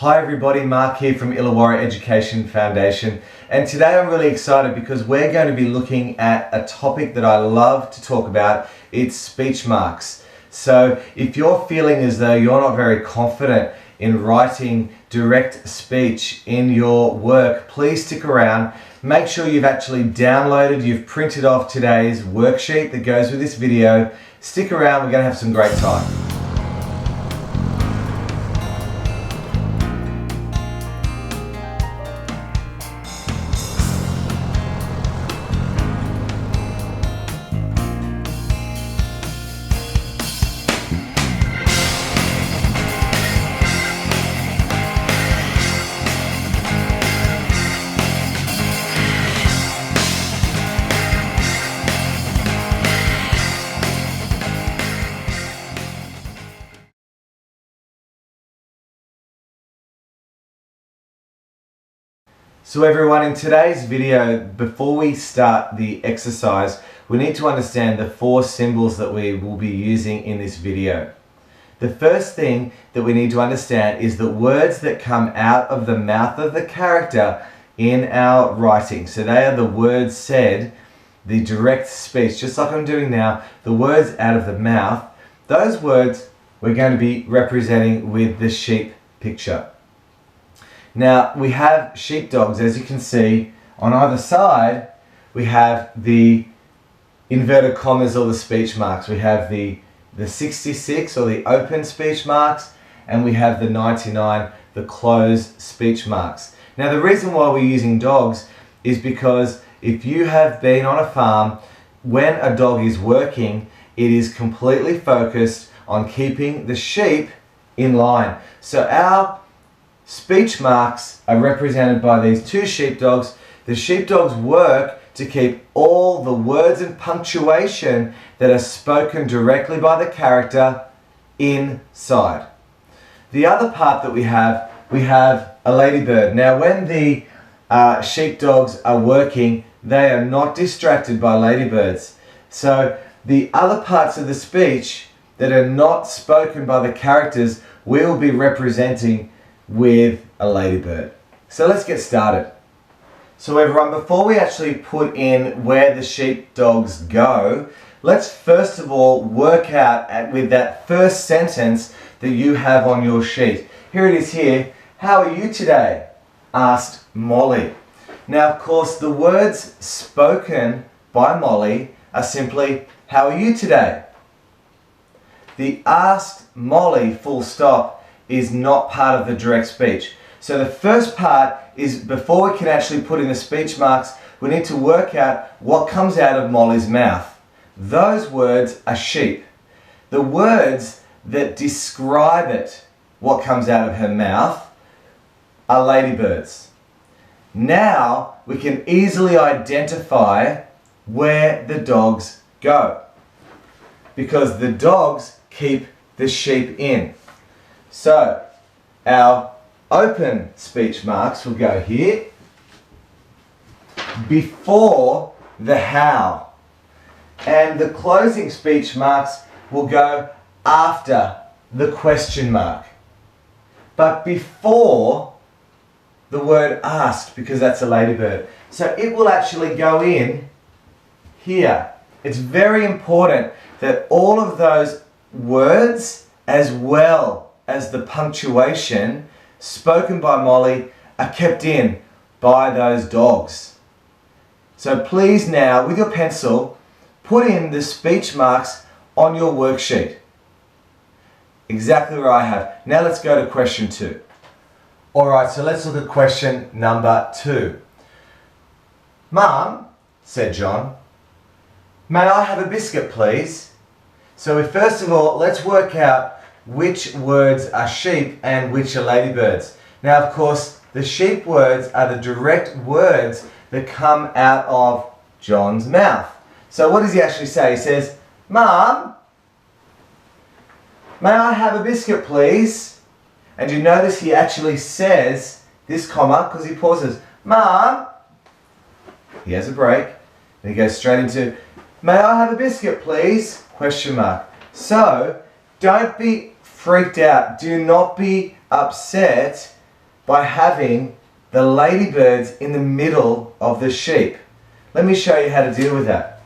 Hi everybody, Mark here from Illawarra Education Foundation, and today I'm really excited because we're going to be looking at a topic that I love to talk about. It's speech marks. So if you're feeling as though you're not very confident in writing direct speech in your work, please stick around. Make sure you've actually downloaded, you've printed off today's worksheet that goes with this video. Stick around, we're going to have some great time. So everyone, in today's video, before we start the exercise, we need to understand the 4 symbols that we will be using in this video. The first thing that we need to understand is the words that come out of the mouth of the character in our writing. So they are the words said, the direct speech, just like I'm doing now, the words out of the mouth. Those words we're going to be representing with the sheep picture. Now, we have sheepdogs, as you can see, on either side. We have the inverted commas or the speech marks. We have the 66 or the open speech marks, and we have the 99, the closed speech marks. Now, the reason why we're using dogs is because if you have been on a farm, when a dog is working, it is completely focused on keeping the sheep in line. So our speech marks are represented by these 2 sheepdogs. The sheepdogs work to keep all the words and punctuation that are spoken directly by the character inside. The other part that we have a ladybird. Now, when the sheepdogs are working, they are not distracted by ladybirds. So the other parts of the speech that are not spoken by the characters will be representing with a ladybird. So let's get started. So everyone, before we actually put in where the sheepdogs go, let's first of all work out with that first sentence that you have on your sheet. Here it is here. How are you today? Asked Molly. Now, of course, the words spoken by Molly are simply, how are you today? The asked Molly full stop is not part of the direct speech. So the first part is, before we can actually put in the speech marks, we need to work out what comes out of Molly's mouth. Those words are sheep. The words that describe it, what comes out of her mouth, are ladybirds. Now we can easily identify where the dogs go, because the dogs keep the sheep in. So our open speech marks will go here before the how, and the closing speech marks will go after the question mark, but before the word asked, because that's a ladybird. So it will actually go in here. It's very important that all of those words, as well as the punctuation spoken by Molly, are kept in by those dogs. So please now, with your pencil, put in the speech marks on your worksheet. Exactly where I have. Now let's go to question 2. Alright, so let's look at question number 2. Mum, said John, may I have a biscuit, please? So first of all, let's work out which words are sheep and which are ladybirds. Now, of course, the sheep words are the direct words that come out of John's mouth. So what does he actually say? He says, Mum, may I have a biscuit, please? And you notice he actually says this comma because he pauses. Mum, he has a break, and he goes straight into, may I have a biscuit, please? Question mark. So don't be freaked out. Do not be upset by having the ladybirds in the middle of the sheep. Let me show you how to deal with that.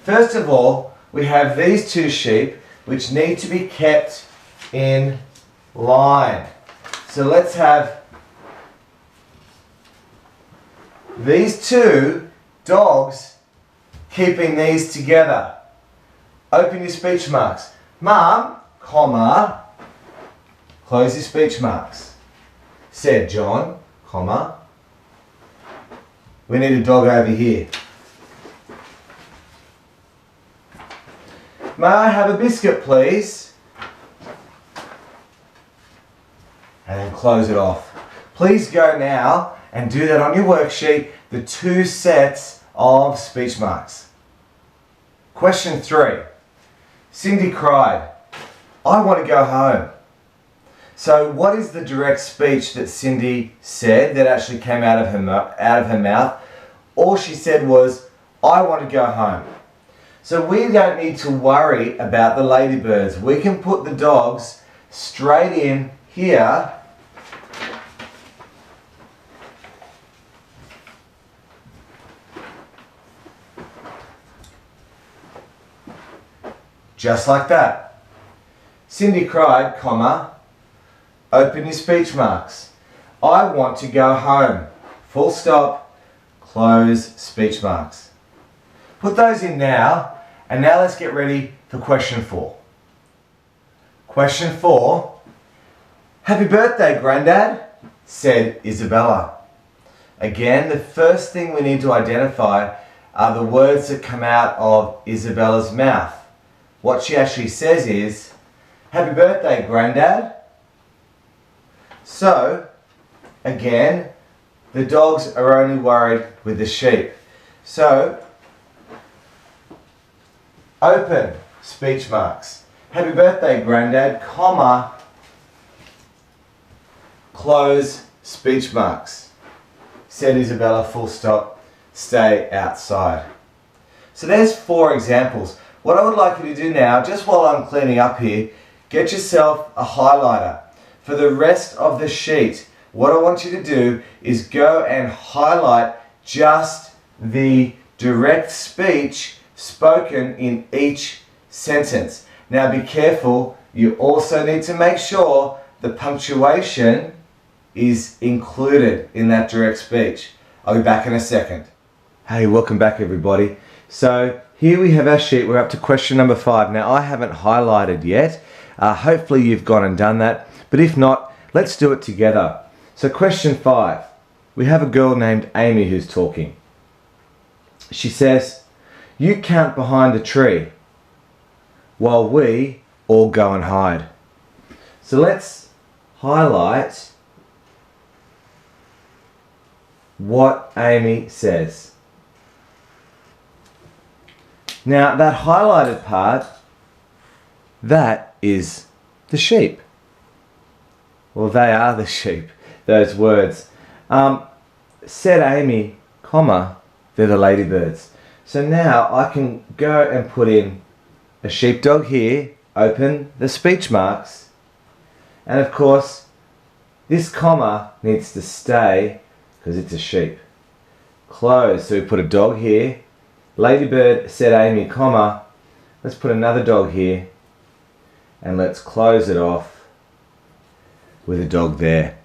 First of all, we have these two sheep which need to be kept in line. So let's have these two dogs keeping these together. Open your speech marks. Mum, comma, close your speech marks. Said John, comma, we need a dog over here. May I have a biscuit, please? And then close it off. Please go now and do that on your worksheet, the two sets of speech marks. Question 3. Cindy cried, I want to go home. So what is the direct speech that Cindy said that actually came out of her mouth? All she said was, I want to go home. So we don't need to worry about the ladybirds. We can put the dogs straight in here. Just like that. Cindy cried, comma, open your speech marks. I want to go home. Full stop, close speech marks. Put those in now, and now let's get ready for question 4. Question 4. Happy birthday, Grandad, said Isabella. Again, the first thing we need to identify are the words that come out of Isabella's mouth. What she actually says is, happy birthday, Grandad. So, again, the dogs are only worried with the sheep. So, open speech marks. Happy birthday, Grandad, comma, close speech marks. Said Isabella, full stop, stay outside. So there's 4 examples. What I would like you to do now, just while I'm cleaning up here, get yourself a highlighter. For the rest of the sheet, what I want you to do is go and highlight just the direct speech spoken in each sentence. Now be careful, you also need to make sure the punctuation is included in that direct speech. I'll be back in a second. Hey, welcome back everybody. So here we have our sheet. We're up to question number 5. Now I haven't highlighted yet. Hopefully you've gone and done that. But if not, let's do it together. So question 5. We have a girl named Amy who's talking. She says, you count behind the tree while we all go and hide. So let's highlight what Amy says. Now that highlighted part, that is the sheep. Well, they are the sheep, those words. Said Amy, comma, they're the ladybirds. So now I can go and put in a sheepdog here, open the speech marks, and of course this comma needs to stay because it's a sheep. Close, so we put a dog here. Ladybird, said Amy, comma, let's put another dog here and let's close it off with a dog there.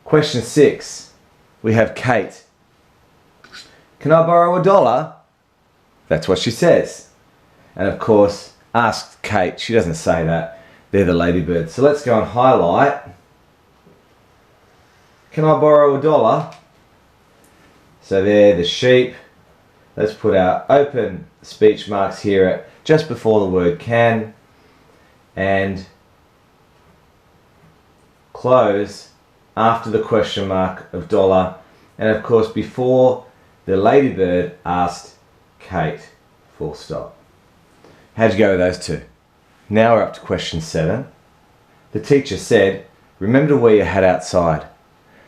Question 6, we have Kate. Can I borrow $1? That's what she says. And of course, ask Kate, she doesn't say that. They're the ladybirds. So let's go and highlight. Can I borrow $1? So they're the sheep. Let's put our open speech marks here at just before the word can and close after the question mark of dollar, and of course before the ladybird asked Kate, full stop. How'd you go with those 2? Now we're up to question 7. The teacher said, remember to wear your hat outside.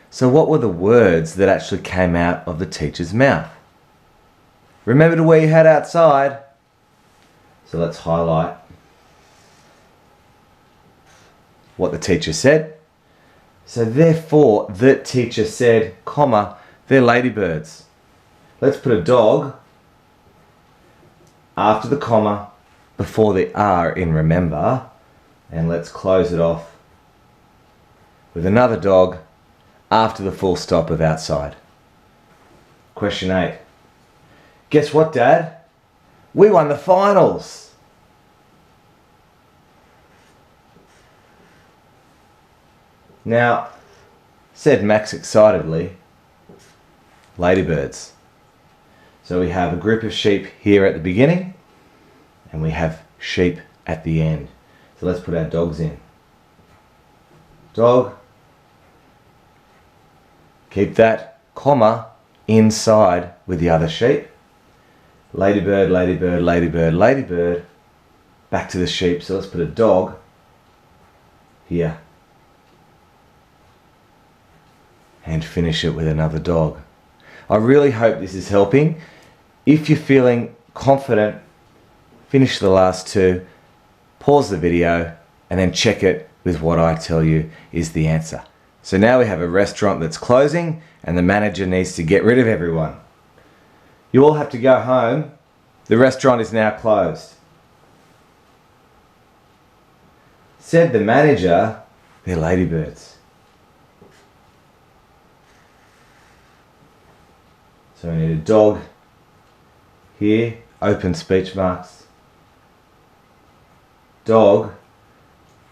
So what were the words that actually came out of the teacher's mouth? Remember to wear your hat outside. So let's highlight what the teacher said. So therefore, the teacher said, comma, they're ladybirds. Let's put a dog after the comma, before the R in remember, and let's close it off with another dog after the full stop of outside. Question 8. Guess what, Dad? We won the finals. Now, said Max excitedly, ladybirds. So we have a group of sheep here at the beginning, and we have sheep at the end. So let's put our dogs in. Dog. Keep that comma inside with the other sheep. Ladybird, ladybird, ladybird, ladybird. Back to the sheep. So let's put a dog here. And finish it with another dog. I really hope this is helping. If you're feeling confident, finish the last two, pause the video, and then check it with what I tell you is the answer. So now we have a restaurant that's closing and the manager needs to get rid of everyone. You all have to go home. The restaurant is now closed. Said the manager, they're ladybirds. So we need a dog here, open speech marks. Dog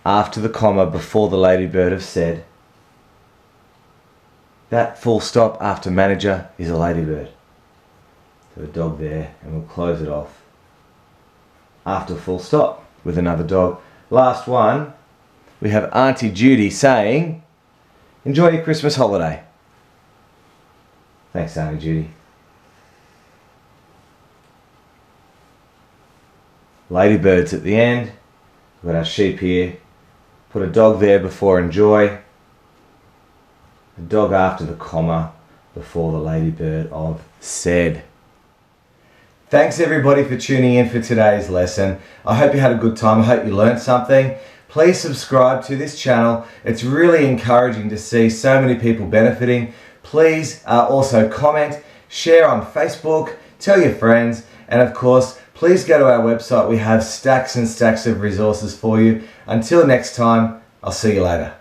after the comma before the ladybird have said. That full stop after manager is a ladybird. So a dog there, and we'll close it off after full stop with another dog. Last one, we have Auntie Judy saying, enjoy your Christmas holiday. Thanks, Auntie Judy. Ladybirds at the end. We've got our sheep here. Put a dog there before enjoy. A dog after the comma before the ladybird of said. Thanks everybody for tuning in for today's lesson. I hope you had a good time. I hope you learned something. Please subscribe to this channel. It's really encouraging to see so many people benefiting. Please also comment, share on Facebook, tell your friends, and of course, please go to our website. We have stacks and stacks of resources for you. Until next time, I'll see you later.